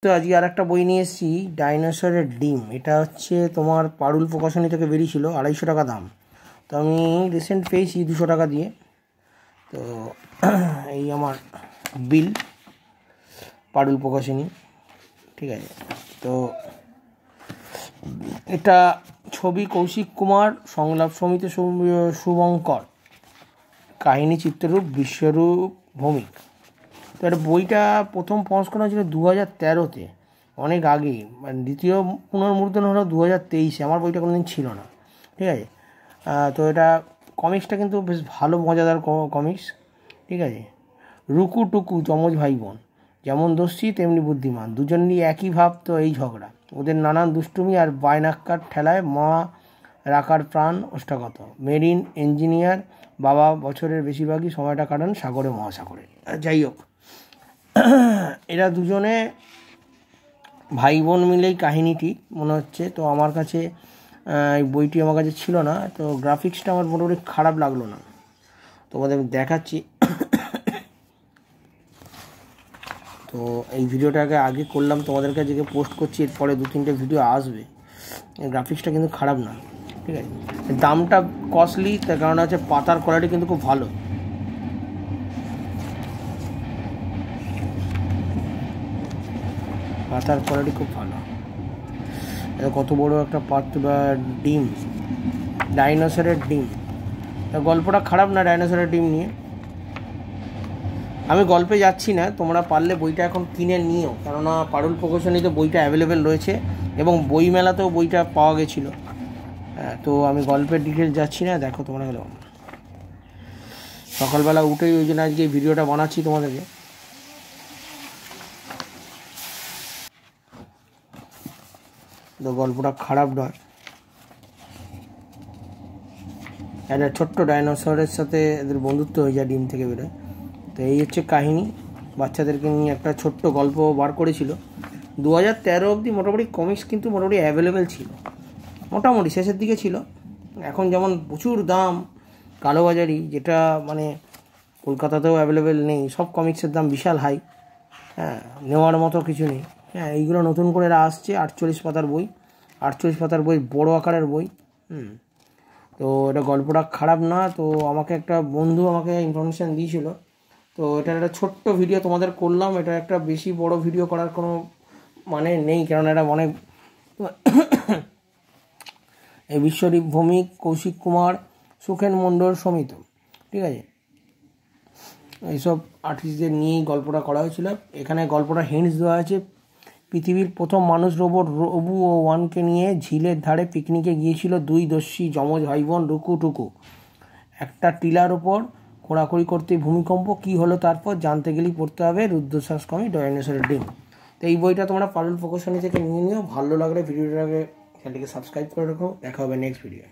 তো আজকে আর একটা বই নিয়ে এসেছি, ডাইনোসরের ডিম। এটা হচ্ছে তোমার পারুল প্রকাশনী থেকে বেরিয়েছিল, 250 টাকা দাম। তো আমি রিসেন্ট পেয়েছি 200 টাকা দিয়ে। তো এই আমার বিল, পারুল প্রকাশনী, ঠিক আছে। তো এটা ছবি কৌশিক কুমার, সংলাপ সমিতি শুভঙ্কর, কাহিনী চিত্ররূপ বিশ্বরূপ ভৌমিক। তো এটা বইটা প্রথম সংস্করণ ছিল 2013-তে, অনেক আগে। মানে দ্বিতীয় পুনর্মুদ্রণ হলো 2023-এ। আমার বইটা কোনোদিন ছিল না, ঠিক আছে। তো এটা কমিক্সটা কিন্তু বেশ ভালো, মজাদার কমিক্স, ঠিক আছে। রুকু টুকু যমজ ভাই বোন, যেমন দস্যি তেমনি বুদ্ধিমান, দুজনেরই একই ভাব, তো এই ঝগড়া। ওদের নানান দুষ্টুমি আর বায়নাক্কার ঠেলায় মা রাখার প্রাণ ওষ্ঠাগত। মেরিন ইঞ্জিনিয়ার বাবা বছরের বেশিরভাগই সময়টা কাটান সাগরে মহাসাগরে। যাই হোক, এরা দুজনে ভাই বোন মিলেই কাহিনীটি মনে হচ্ছে। তো আমার কাছে এই বইটি আমার কাছে ছিল না, তো গ্রাফিক্সটা আমার মোটামুটি খারাপ লাগলো না, তোমাদের দেখাচ্ছি। তো এই ভিডিওটাকে আগে করলাম, তোমাদের কাছে পোস্ট করছি, এরপরে 2-3টে ভিডিও আসবে। গ্রাফিক্সটা কিন্তু খারাপ না, ঠিক আছে। দামটা কস্টলি, তার কারণ হচ্ছে পাতার কোয়ালিটি কিন্তু খুব ভালো। পাতার কোয়ালিটি খুব ভালো। কত বড় একটা ডিম, ডাইনোসরের ডিম। গল্পটা খারাপ না ডাইনোসরের ডিম নিয়ে। আমি গল্পে যাচ্ছি না, তোমরা পারলে বইটা এখন কিনে নিও, কেননা পারুল প্রকাশনীতে বইটা অ্যাভেলেবেল রয়েছে এবং বইমেলাতেও বইটা পাওয়া গেছিলো। তো আমি গল্পের ডিটেলস যাচ্ছি না। দেখো তোমরা গেল, সকালবেলা উঠেই ওই জন্য আজকে এই ভিডিওটা বানাচ্ছি তোমাদেরকে। তো গল্পটা খারাপ নয়, একটা ছোট্ট ডাইনোসরের সাথে এদের বন্ধুত্ব হয়ে যায়, ডিম থেকে বেরোয়। তো এই হচ্ছে কাহিনী। বাচ্চাদেরকে নিয়ে একটা ছোট্ট গল্প বার করেছিল। 2013 অবধি মোটামুটি কমিক্স কিন্তু মোটামুটি অ্যাভেলেবেল ছিল, মোটামুটি শেষের দিকে ছিল। এখন যেমন প্রচুর দাম, কালোবাজারি, যেটা মানে কলকাতাতেও অ্যাভেলেবেল নেই। সব কমিক্সের দাম বিশাল হাই, নেওয়ার মতো কিছু নেই। এইগুলো নতুন করে আসছে, 48 পাতার বই, 48 পাতার বই, বড় আকারের বই। তো এটা গল্পটা খারাপ না। তো আমাকে একটা বন্ধু আমাকে ইনফরমেশান দিয়েছিল, তো এটার একটা ছোট্ট ভিডিও তোমাদের করলাম। এটা একটা বেশি বড় ভিডিও করার কোনো মানে নেই, কারণ এটা অনেক এই বিশ্বরূপ ভৌমিক, কৌশিক কুমার, সুখেন মণ্ডল সমিত, ঠিক আছে, এইসব আর্টিস্টদের নিয়েই গল্পটা করা হয়েছিল। এখানে গল্পটা হিন্টস দেওয়া আছে। পৃথিবীর প্রথম মানুষ রোবট রবু ও ওয়ানকে নিয়ে ঝিলের ধারে পিকনিকে গিয়েছিল দুই দস্যি যমজ ভাই বোন রুকু টুকু। একটা টিলার ওপর খোঁড়াখুড়ি করতে ভূমিকম্প, কী হলো তারপর জানতে গেলেই পড়তে হবে রুদ্রশ্বাস কমি ডাইনোসরের ডিম। তো এই বইটা তোমরা পারুল প্রকাশনী থেকে নিয়ে নিও। ভালো লাগলে ভিডিওটাকে চ্যানেলটিকে সাবস্ক্রাইব করে রাখো। দেখা হবে নেক্সট ভিডিও।